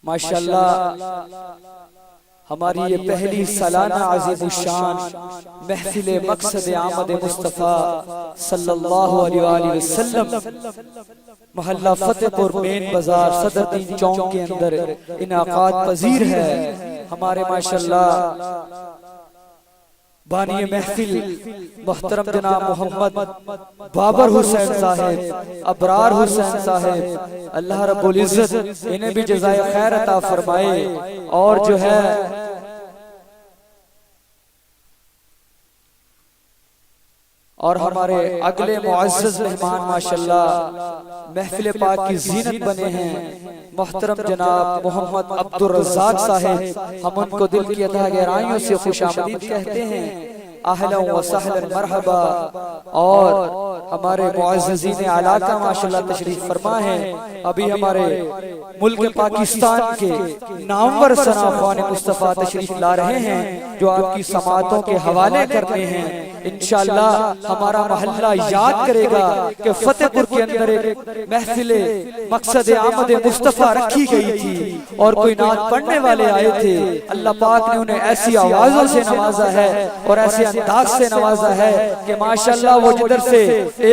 माशाअल्लाह हमारी ये पहली सालाना अज़ीम उश्शान महफिल मक़सद आमद मुस्तफ़ा सल्लल्लाहु अलैहि वसल्लम मोहल्ला फतेहपुर मेन बाजार सदरुद्दीन चौक के अंदर इनाक़ात पजीर है। हमारे माशाअल्लाह बानी महफिल मोहतरम जनाब मोहम्मद बाबर हुसैन साहब, अबरार हुसैन साहब, अल्लाह रब्बुल इज़्ज़त इन्हें भी जज़ाए खैर अता फरमाए। और जो है और हमारे अगले मुअज़्ज़ज़ मेहमान माशाअल्लाह महफिल पाक की ज़ीनत बने हैं मोहतरम जनाब मोहम्मद अब्दुल्ला साहब। हम उनको दिल की अता गहराइयों से खुशामदीद कहते हैं, अहलन व सहलन मरहबा। और हमारे मुअज़्ज़ज़ीन आला का माशाअल्लाह तशरीफ फरमा है। अभी हमारे मुल्क पाकिस्तान के नामवर सना ख्वान मुस्तफ़ा तशरीफ ला रहे हैं जो आपकी समातों के हवाले करते हैं। इंशाअल्लाह हमारा मोहल्ला याद करेगा कि फतेहपुर के अंदर एक महफिले मक़सद आमद मुस्तफ़ा रखी गई थी और कोई नात पढ़ने वाले आए थे। अल्लाह पाक ने उन्हें ऐसी आवाज़ों से नवाजा है और ऐसे अंदाज से नवाजा है कि माशाअल्लाह वो जिधर से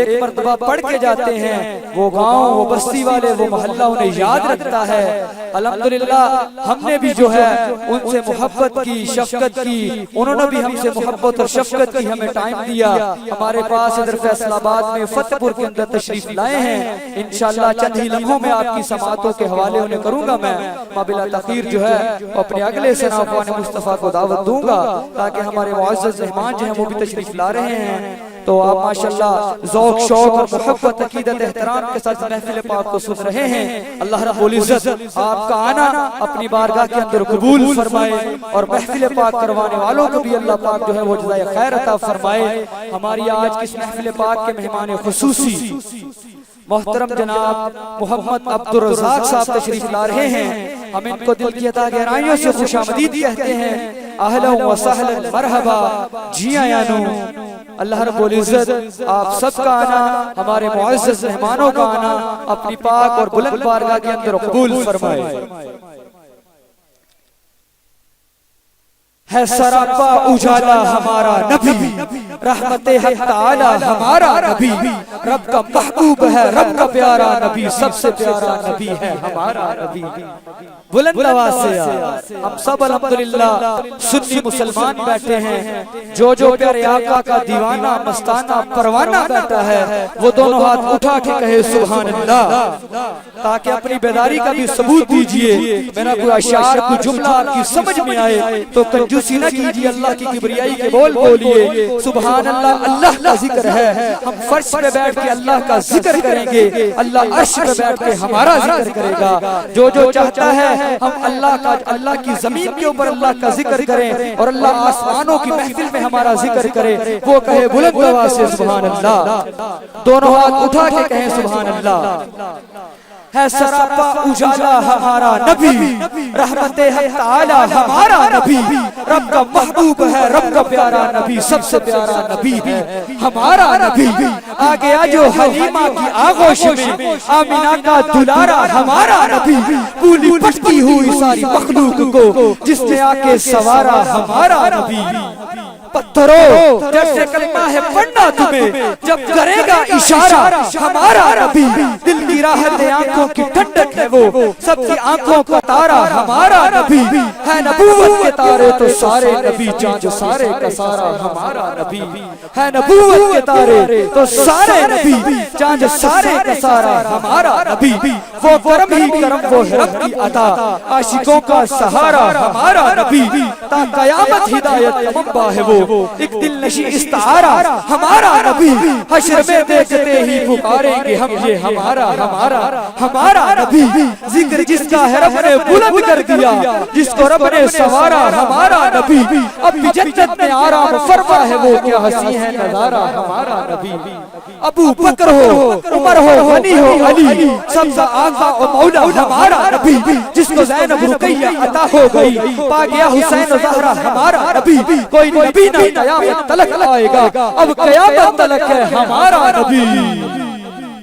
एक मर्तबा पढ़ के जाते हैं वो गांव, वो बस्ती वाले, वो मोहल्ला उन्हें याद रखता है। अल्हम्दुलिल्लाह हमने भी जो है उनसे मोहब्बत की, शफकत की, उन्होंने भी हमसे मोहब्बत और शफकत की, हमें टाइम दिया। हमारे पास इधर फैसलाबाद में फतेहपुर के अंदर तशरीफ लाए हैं। इंशाअल्लाह चंद ही लम्हों में आपकी समातों के हवाले उन्हें करूंगा। मैं माबिला तखीर जो है अपने अगले सना ख्वान मुस्तफ़ा को दावत दूंगा ताकि हमारे मुअज़्ज़ज़ मेहमान जो हैं वो भी तशरीफ ला रहे हैं। तो आप माशाअल्लाह ज़ौक़ शौक़ और मोहब्बत अक़ीदत एहतराम के साथ महफिल पाक को सुन रहे हैं। अल्लाह रब्बुल इज़्ज़त आपका आना अपनी बारगाह के अंदर कबूल फरमाए और महफिल पाक करवाने वालों को भी अल्लाह पाक जो है वो जज़ाए खैर अता फरमाए। हमारी आज की महफिल पाक के मेहमान खुसूसी मोहतरम जनाब मोहम्मद अब्दुल्ला साहब तशरीफ ला रहे हैं। हम इनको दिल की अता गहराइयों से खुशामदीद कहते हैं, अहलन व सहलन मरहबा, जी आयानो। अल्लाह रब्बुल इज़्ज़त आप सबका आना, हमारे मुअज़्ज़ज़ मेहमानों का आना अपनी पाक और बुलंद बारगाह के अंदर कबूल फरमाए। है सरापा उजाला हमारा नबी, रहमते हक ताला हमारा नबी, रब का महबूब है, रब का प्यारा नबी, सबसे प्यारा नबी है हमारा नबी। बुलंद आवाज़ से हम सब अल्हम्दुलिल्लाह सुन्नी मुसलमान बैठे हैं। जो प्यारे आका का दीवाना मस्ताना परवाना बैठा है वो दोनों हाथ उठा के कहे सुभान अल्लाह, ताकि अपनी बेदारी का भी सबूत दीजिए। मेरा कोई अशार कोई जुमला आपकी समझ में आए तो कंजूसी न कीजिए, अल्लाह की किबरियाई के बोल बोलिए। सुभान अल्लाह, अल्लाह का जिक्र है। हम फर्श पे बैठ के अल्लाह का जिक्र करेंगे, अल्लाह अर्श पे बैठ के हमारा जिक्र करेगा। जो चाहता है हम अल्लाह की जमीन के ऊपर अल्लाह का जिक्र करें और अल्लाह आसमानों की महफिल में हमारा जिक्र करे, वो कहे बुलंद आवाज़ से सुभान अल्लाह। दोनों हाथ उठा के कहें सुभान अल्लाह। है सरापा उजाला हमारा नबी, रहमते हक ताला हमारा नबी, रब का महबूब है, रब का प्यारा नबी, सबसे प्यारा नबी है हमारा नबी। आ गया जो हलीमा की आगोश में आमिना का दुलारा हमारा नबी, पूरी पटकी हुई सारी मखलूक को जिसने आके सवारा हमारा नबी। पत्थरों जैसे कलमा है पढ़ना तुम्हें जब करेगा इशारा हमारा नबी, दिल की राहत आंखों की ठंडक है वो सबकी आंखों का तारा हमारा नबी। है नबूवत के तारे तो सारे नबी, चांद सारे का सारा हमारा नबी। है नबूवत के तारे तो सारे नबी, चांद सारे का सारा हमारा नबी। वो करम ही करम, वो है रब की अता, आशिकों का सहारा हमारा नबी। ता कयामत हिदायत का मंबा है वो, एक दिल नशी इस्तारा हमारा नबी। हश्र में देखते ही पुकारेंगे हम ये हमारा हमारा हमारा नबी। जिक्र जिसका है रब ने बुलंद कर दिया, जिसको रब ने सवारा हमारा नबी। अब भी जन्नत में आराम फरमा है वो, क्या हंसी है नजारा हमारा नबी। अबू बकर हो, उमर हो, गनी हो, अली, सबका आका और मौला हमारा नबी। जिसको ज़ैनब रुकैया अता हो गई, पा गया हुसैन ज़हरा हमारा नबी। कोई नबी नहीं कयामत तलक आएगा, अब कयामत तलक है हमारा नबी।